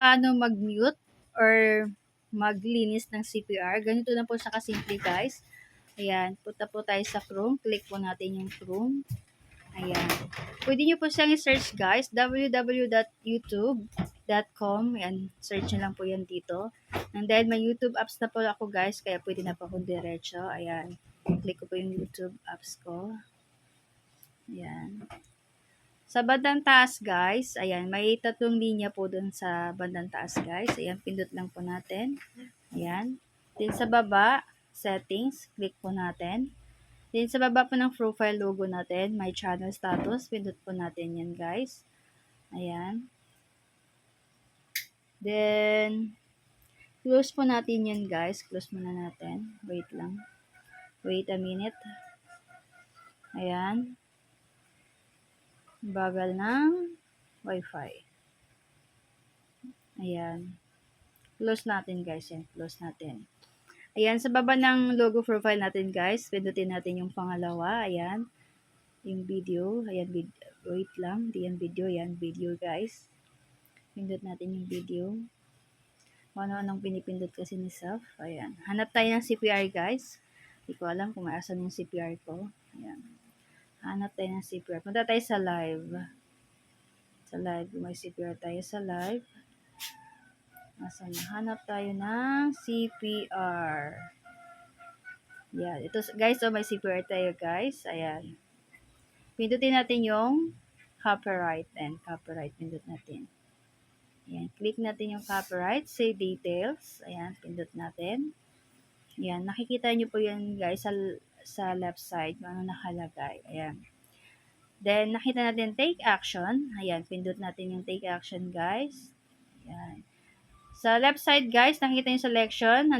Paano mag-mute or maglinis ng CPR. Ganito lang po siya kasimple guys. Ayan, punta po tayo sa Chrome. Click po natin yung Chrome. Ayan. Pwede nyo po siyang i-search guys. www.youtube.com. Ayan, search nyo lang po yan dito. And then, may YouTube apps na po ako guys. Kaya pwede na po akong diretso. Ayan. Click ko po yung YouTube apps ko. Ayan. Sa bandang taas guys, ayan, may tatlong linya po dun sa bandang taas guys. Ayan, pindot lang po natin. Ayan. Then sa baba, settings, click po natin. Then sa baba po ng profile logo natin, my channel status, pindot po natin yan guys. Ayan. Then, close po natin yan guys. Close muna natin. Wait lang. Wait a minute. Ayan. Bagal ng wifi. Ayan. Close natin guys. Yan. Close natin. Ayan. Sa baba ng logo profile natin guys, pindutin natin yung pangalawa. Ayan. Yung video. Ayan. Wait lang. Di yan video. Yan. Video guys. Pindot natin yung video. Ano-anong pinipindot kasi ni Self. Ayan. Hanap tayo ng CPR guys. Hindi ko alam kung maasan yung CPR ko. Ayan. Hanap tayo ng CPR. Punta tayo sa live. Sa live. May CPR tayo sa live. Asan? Hanap tayo ng CPR. Ayan. Ito guys. Oh, may CPR tayo guys. Ayan. Pindutin natin yung copyright. And copyright. Pindot natin. Ayan. Click natin yung copyright. Save details. Ayan. Pindot natin. Ayan. Nakikita nyo po yan guys sa left side. Ano nakalagay. Ayan. Then, nakita natin take action. Ayan. Pindot natin yung take action guys. Ayan. Sa left side guys, nakita yung selection.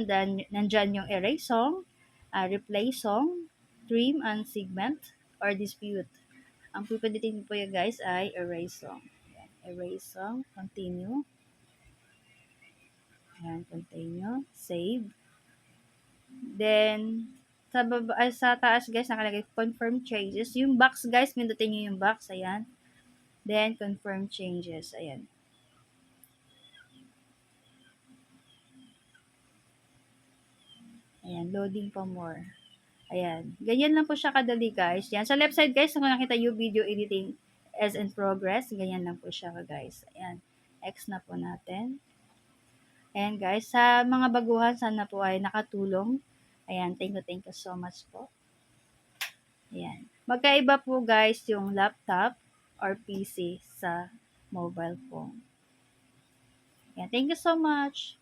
Nandyan yung erase song, replay song, trim and segment, or dispute. Ang pipindutin po yan guys ay erase song. Ayan. Erase song. Continue. Ayan. Continue. Save. Then, sa taas guys, nakalagay confirm changes. Yung box guys, pindutin nyo yung box. Ayan. Then, confirm changes. Ayan. Ayan, loading pa more. Ayan. Ganyan lang po siya kadali guys. Yan. Sa left side guys, kung nakita yung video editing as in progress, ganyan lang po siya guys. Ayan. X na po natin. Ayan guys, sa mga baguhan, sana po ay nakatulong. Ayan, thank you so much po. Ayan. Magkaiba po guys yung laptop or PC sa mobile phone. Ayan, thank you so much.